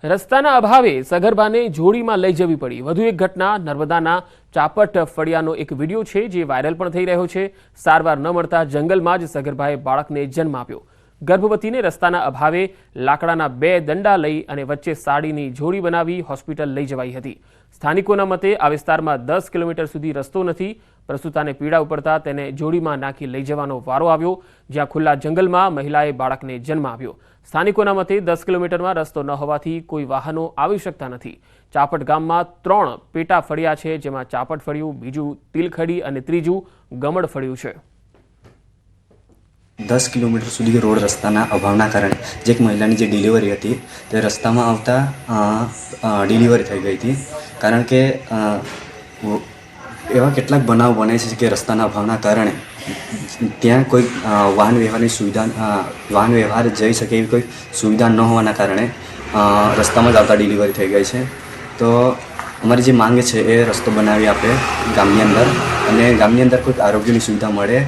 રસ્તાના અભાવે સગર્ભાને જોડીમાં લઈ જવી પડી। વધુ એક ઘટના નર્મદાના ચાપટ ફળિયાનો એક વિડીયો છે જે વાયરલ પણ થઈ રહ્યો છે। સારવાર ન મળતા જંગલમાં જ સગર્ભાએ બાળકને જન્મ આપ્યો। ગર્ભવતીને રસ્તાના અભાવે લાકડાના 2 દંડા લઈ અને વચ્ચે સાડીની જોડી બનાવી હોસ્પિટલ લઈ જવાઈ હતી। સ્થાનિકોના મતે આ વિસ્તારમાં 10 કિલોમીટર સુધી રસ્તો નથી। પ્રસૂતાને પીડા ઉપડતા તેને જોડીમાં નાખી લઈ જવાનો વારો આવ્યો, જ્યાં ખુલ્લા જંગલમાં મહિલાએ બાળકને જન્મ આપ્યો। સ્થાનિકોના મતે 10 કિલોમીટરમાં રસ્તો ન હોવાથી કોઈ વાહનો આવી શકતા નથી। ચાપટ ગામમાં 3 પેટા ફળિયા છે, જેમાં ચાપટ ફળિયું, બીજું તિલખડી અને ત્રીજું ગમડ ફળિયું છે। 10 કિલોમીટર સુધી રોડ રસ્તાના અભાવના કારણે જે એક મહિલાની જે ડિલિવરી હતી તે રસ્તામાં આવતા ડિલિવરી થઈ ગઈ હતી। કારણ કે એવા કેટલાક બનાવ બને છે કે રસ્તાના અભાવના કારણે ત્યાં કોઈ વાહન વ્યવહાર જઈ શકે એવી કોઈ સુવિધા ન હોવાના કારણે રસ્તામાં જ આવતા ડિલિવરી થઈ ગઈ છે। તો અમારી જે માંગ છે એ રસ્તો બનાવી આપે ગામની અંદર, અને ગામની અંદર કોઈક આરોગ્યની સુવિધા મળે।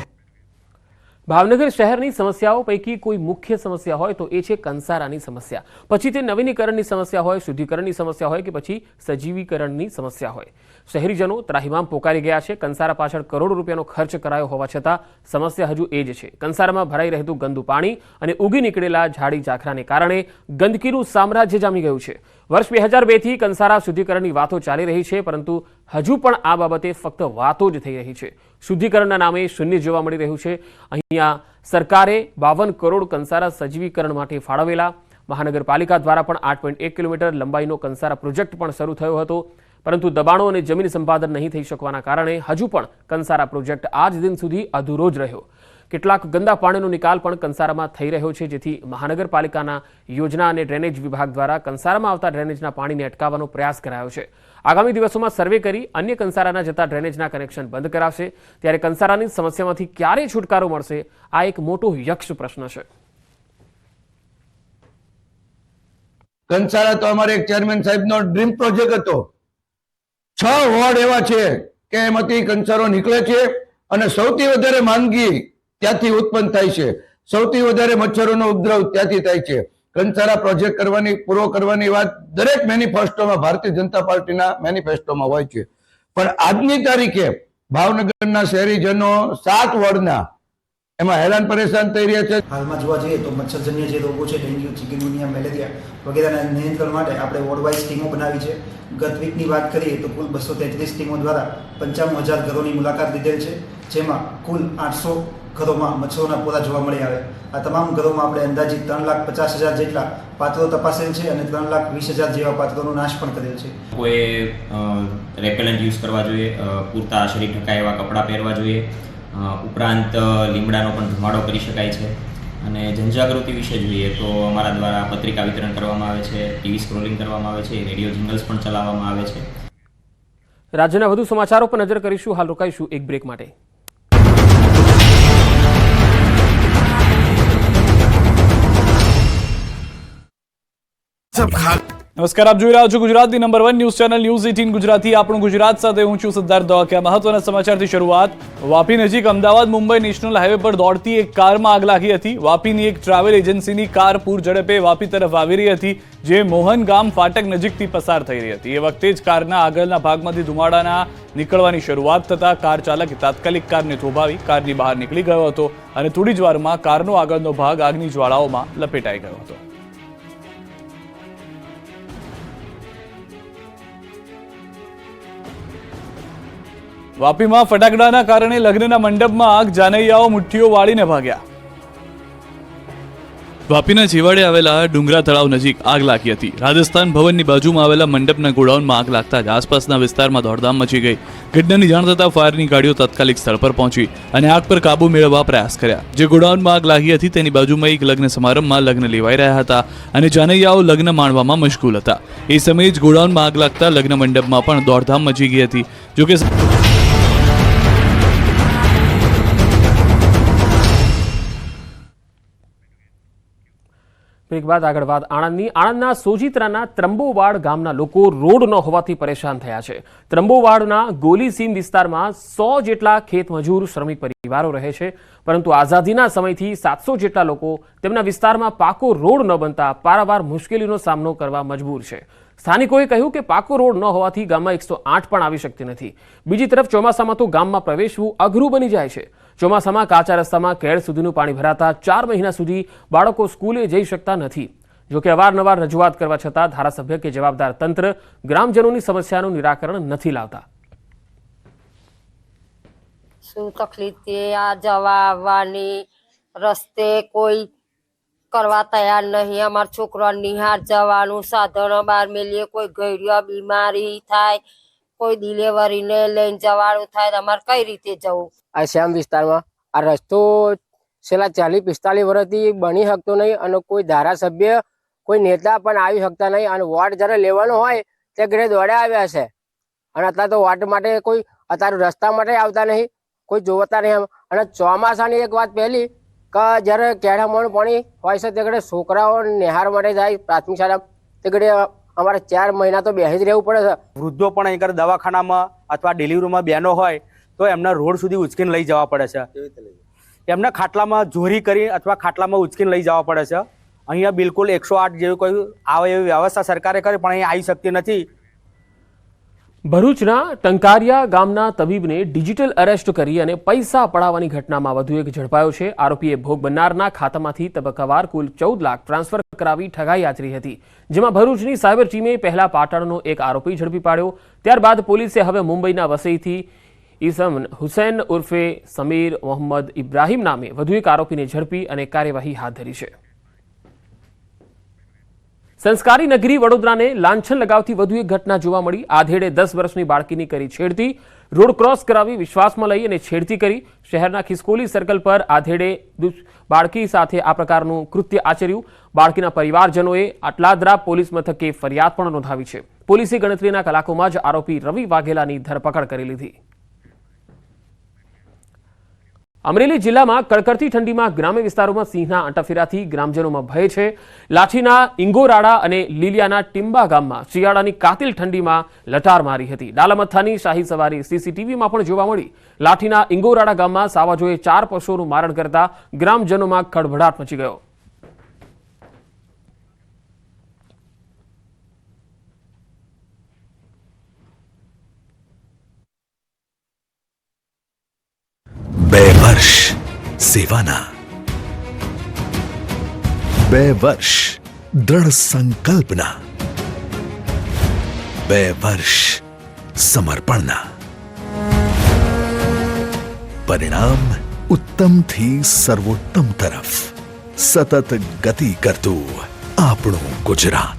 ભાવનગર શહેરની સમસ્યાઓ પૈકી કોઈ મુખ્ય સમસ્યા હોય તો એ છે કંસારાની સમસ્યા। પછી તે નવીનીકરણની સમસ્યા હોય, શુદ્ધિકરણની સમસ્યા હોય કે પછી સજીવીકરણની સમસ્યા હોય, શહેરીજનો ત્રાહિમામ પોકારી ગયા છે। કંસારા પાછળ કરોડો રૂપિયાનો ખર્ચ કરાયો હોવા છતાં સમસ્યા હજુ એ જ છે। કંસારામાં ભરાઈ રહેતું ગંદુ પાણી અને ઉગી નીકળેલા ઝાડી ઝાખરાને કારણે ગંદકીનું સામ્રાજ્ય જામી ગયું છે। વર્ષ 2002થી કંસારા શુદ્ધિકરણની વાતો ચાલી રહી છે, પરંતુ હજુ પણ આ બાબતે ફક્ત વાતો જ થઈ રહી છે। શુદ્ધિકરણના નામે શૂન્ય જોવા મળી રહ્યું છે। અહીંયા સરકારે 52 કરોડ કંસારા સજીવીકરણ માટે ફાળવેલા। મહાનગરપાલિકા દ્વારા પણ 8.1 કિલોમીટર લંબાઈનો કંસારા પ્રોજેક્ટ પણ શરૂ થયો હતો, પરંતુ દબાણો અને જમીન સંપાદન નહીં થઈ શકવાના કારણે હજુ પણ કંસારા પ્રોજેક્ટ આજ દિન સુધી અધૂરો જ રહ્યો। કેટલાક ગંદા પાણીનો નિકાલ પણ કંસારામાં થઈ રહ્યો છે, જેથી મહાનગરપાલિકાના યોજના અને ડ્રેનેજ વિભાગ દ્વારા કંસારામાં આવતા ડ્રેનેજના પાણીને અટકાવવાનો પ્રયાસ કરાયો છે। આગામી દિવસોમાં સર્વે કરી અન્ય કંસારાના જતા ડ્રેનેજના કનેક્શન બંધ કરાવશે। ત્યારે કંસારાની સમસ્યામાંથી ક્યારે છુટકારો મળશે, આ એક મોટો યક્ષ પ્રશ્ન છે। કંસારા તો અમારે એક ચેરમેન સાહેબનો ડ્રીમ પ્રોજેક્ટ હતો। 6 વોર્ડ એવા છે કે એમાંથી કંસારો નીકળે છે અને સૌથી વધારે માંદગી ત્યાંથી ઉત્પન્ન થાય છે, સૌથી વધારે મચ્છરોનો ઉપદ્રવ ત્યાંથી થાય છે। કંસારા પ્રોજેક્ટ પૂરો કરવાની વાત દરેક મેનિફેસ્ટોમાં, ભારતીય જનતા પાર્ટીના મેનિફેસ્ટોમાં હોય છે, પણ આજની તારીખે ભાવનગરના શહેરીજનો 7 વોર્ડના એમાં હેરાન પરેશાન થઈ રહ્યા છે। હાલમાં જોવા જઈએ તો મચ્છરજન્ય જે રોગો છે, ડેન્ગ્યુ, ચિકનગુનિયા, મેલેરિયા વગેરેના નિયંત્રણ માટે આપણે વોર્ડ વાઇઝ ટીમો બનાવી છે। ગત વીકની વાત કરીએ તો કુલ 233 ટીમો દ્વારા 55,000 ઘરોની મુલાકાત લીધેલ છે, જેમાં કુલ 800 ઘરોમાં મચ્છરોના પોરા જોવા મળી આવે। આ તમામ ઘરોમાં આપણે અંદાજિત 3,50,000 જેટલા પાત્રો તપાસેલ છે અને 3,20,000 જેવા પાત્રોનો નાશ પણ કરેલ છે। કોઈ રેપેલન્ટ યુઝ કરવા જોઈએ, પૂરતા શરીર ઢકાય એવા કપડાં પહેરવા જોઈએ, ઉપરાંત લીમડાનો પણ ધુમાડો કરી શકાય છે। અને જનજાગૃતિ વિશે જોઈએ તો અમારા દ્વારા પત્રિકા વિતરણ કરવામાં આવે છે, ટીવી સ્ક્રોલિંગ કરવામાં આવે છે, રેડિયો જિંગલ્સ પણ ચલાવવામાં આવે છે। રાજ્યના વધુ સમાચારો પર નજર કરીશું। હાલ રોકાઈશું એક બ્રેક માટે। નમસ્કાર, આપ જોઈ રહ્યા છો ગુજરાતની number 1 news channel news 18 Gujarati. આપણું ગુજરાત સાથે હું છું સિદ્ધાર્થ દવાકિયા। મહત્વના સમાચારથી શરૂઆત। વાપી નજીક અમદાવાદ મુંબઈ નેશનલ હાઈવે પર દોડતી એક કારમાં આગ લાગી હતી। વાપીની એક ટ્રાવેલ એજન્સીની કાર પૂર ઝડપે વાપી તરફ આવી રહી હતી, જે મોહન ગામ ફાટક નજીકથી પસાર થઈ રહી હતી। એ વખતે જ કારના આગળના ભાગમાંથી ધુમાડાના નીકળવાની શરૂઆત થતા કાર ચાલકે તાત્કાલિક કારને થોભાવી કારની બહાર નીકળી ગયો હતો અને થોડી જ વારમાં કારનો આગળનો ભાગ આગની જ્વાળાઓમાં લપેટાઈ ગયો હતો। વાપીમાં ફટાકડાના કારણે લગ્નના મંડપમાં આગ, જાનૈયાઓ મુઠ્ઠીઓ વાળીને ભાગ્યા। વાપીના છેવાડે આવેલા ડુંગરા તળાવ નજીક આગ લાગી હતી। રાજસ્થાન ભવનની બાજુમાં આવેલા મંડપના ગોડાઉનમાં આગ લાગતા જ આસપાસના વિસ્તારમાં દોડધામ મચી ગઈ। ઘટનાની જાણ થતાં ફાયરની ગાડીઓ તાત્કાલિક સ્થળ પર પહોંચી અને આગ પર કાબુ મેળવવા પ્રયાસ કર્યા। જે ગોડાઉનમાં આગ લાગી હતી તેની બાજુમાં એક લગ્ન સમારંભમાં લગ્ન લેવાઈ રહ્યા હતા અને જાનૈયાઓ લગ્ન માણવામાં મશગુલ હતા। એ સમયે જ ગોડાઉનમાં આગ લાગતા લગ્ન મંડપમાં પણ દોડધામ મચી ગઈ હતી। જોકે બ્રેક બાદ આગળ વાત આણંદના સોજિત્રાના ત્રંબોવાડ ગામના લોકો રોડ ન હોવાથી પરેશાન થયા છે. ત્રંબોવાડના ગોલીસીમ વિસ્તારમાં 100 જેટલા ખેતમજૂર શ્રમિક પરિવારો રહે છે, પરંતુ આઝાદીના સમયથી 700 જેટલા લોકો તેમના વિસ્તારમાં પાકો રોડ ન બનતા પારાવાર મુશ્કેલીનો સામનો કરવા મજબૂર છે. સ્થાનિકોએ કહ્યું કે પાકો રોડ ન હોવાથી ગામમાં 108 પણ આવી શકતી નથી. બીજી તરફ ચોમાસામાં તો ગામમાં પ્રવેશવું અઘરું બની જાય છે. ચોમાસામાં કાચા રસ્તામાં કેળ સુધીનું પાણી ભરાતા 4 મહિના સુધી બાળકો સ્કૂલે જઈ શકતા નથી. જોકે અવારનવાર રજૂઆત કરવા છતાં ધારાસભ્ય કે જવાબદાર તંત્ર ગ્રામજનોની સમસ્યાનું નિરાકરણ નથી લાવતા. શું તકલીફ છે આ જવા આવવાની, રસ્તે કોઈ કરવા તૈયાર નહીં. અમારા છોકરા નિહાર જવાનું સાધનો બહાર મેલીએ, કોઈ ગયડિયા બીમારી થાય, કોઈ ડિલિવરીને લઈને જવાનું થાય, અમારે કઈ રીતે જવું? આ શ્યામ વિસ્તારમાં આ રસ્તો છેલ્લા 40-45 વર્ષથી બની શકતો નહીં અને કોઈ ધારાસભ્ય કોઈ નેતા પણ આવી શકતા નહીં. અને વોટ જ્યારે લેવાનો હોય તે ઘરે દોડ્યા આવ્યા છે અને અત્યારે તો વોટ માટે કોઈ અત્યારે રસ્તા માટે આવતા નહીં, કોઈ જોવતા નહીં. અને ચોમાસાની એક વાત પહેલી કે જ્યારે કેળામાં પાણી હોય છે તે ઘડે છોકરાઓ નિહાર માટે જાય પ્રાથમિક શાળા, તે ઘડે અમારે 4 મહિના તો બેસી જ રહેવું પડે છે. વૃદ્ધો પણ અહીં દવાખાનામાં અથવા ડિલિવરીમાં બહેનો હોય તો એમના રોડ સુધી ઉચકીને લઈ જવા પડે છે. એમને ખાટલામાં જોરી કરી અથવા ખાટલામાં ઉચકીને લઈ જવા પડે છે. અહીંયા બિલકુલ 108 જેવી કોઈ આવે એવી વ્યવસ્થા સરકારે કરી પણ અહીંયા આવી શકતી નથી. ભરૂચના ટંકારિયા ગામના તબીબને ડિજિટલ અરેસ્ટ કરી અને પૈસા પડાવવાની ઘટનામાં વધુ એક ઝડપાયો છે. આરોપીએ ભોગ બનનારના ખાતામાંથી તબક્કાવાર કુલ 14 લાખ ટ્રાન્સફર કરાવી ઠગાઈ આચરી હતી, જેમાં ભરૂચની સાયબર ટીમે પહેલા પાટણનો એક આરોપી ઝડપી પાડ્યો. ત્યારબાદ પોલીસે હવે મુંબઈના વસઈથી ઈસમ હુસૈન ઉર્ફે સમીર મોહમ્મદ ઇબ્રાહિમ નામે વધુ એક આરોપીને ઝડપી અને કાર્યવાહી હાથ ધરી છે. સંસ્કારી નગરી વડોદરાને લાંછન લગાવતી વધુ એક ઘટના જોવા મળી. આધેડે 10 વર્ષની બાળકીની કરી છેડતી, રોડ ક્રોસ કરાવી વિશ્વાસમાં લઈ અને છેડતી કરી. શહેરના ખિસકોલી સર્કલ પર આધેડે બાળકી સાથે આ પ્રકારનું કૃત્ય આચર્યું. બાળકીના પરિવારજનોએ અટલાદરા પોલીસ મથકે ફરિયાદ પણ નોંધાવી છે. પોલીસે ગણતરીના કલાકોમાં જ આરોપી રવિ વાઘેલાની ધરપકડ કરી લીધી. અમરેલી જિલ્લામાં કડકડતી ઠંડીમાં ગ્રામ્ય વિસ્તારોમાં સિંહના આંટાફેરાથી ગ્રામજનોમાં ભય છે. લાઠીના ઇંગોરાડા અને લીલિયાના ટિંબા ગામમાં શિયાળાની કાતિલ ઠંડીમાં લટાર મારી હતી. ડાલામથ્થાની શાહી સવારી સીસીટીવીમાં પણ જોવા મળી. લાઠીના ઇંગોરાડા ગામમાં સાવાજોએ 4 પશુઓનું મારણ કરતા ગ્રામજનોમાં ખળભળાટ મચી ગયો. વર્ષ સેવાના, 2 વર્ષ દ્રઢ સંકલ્પના, 2 વર્ષ સમર્પણના. પરિણામ ઉત્તમથી સર્વોત્તમ તરફ સતત ગતિ કરતું આપણું ગુજરાત.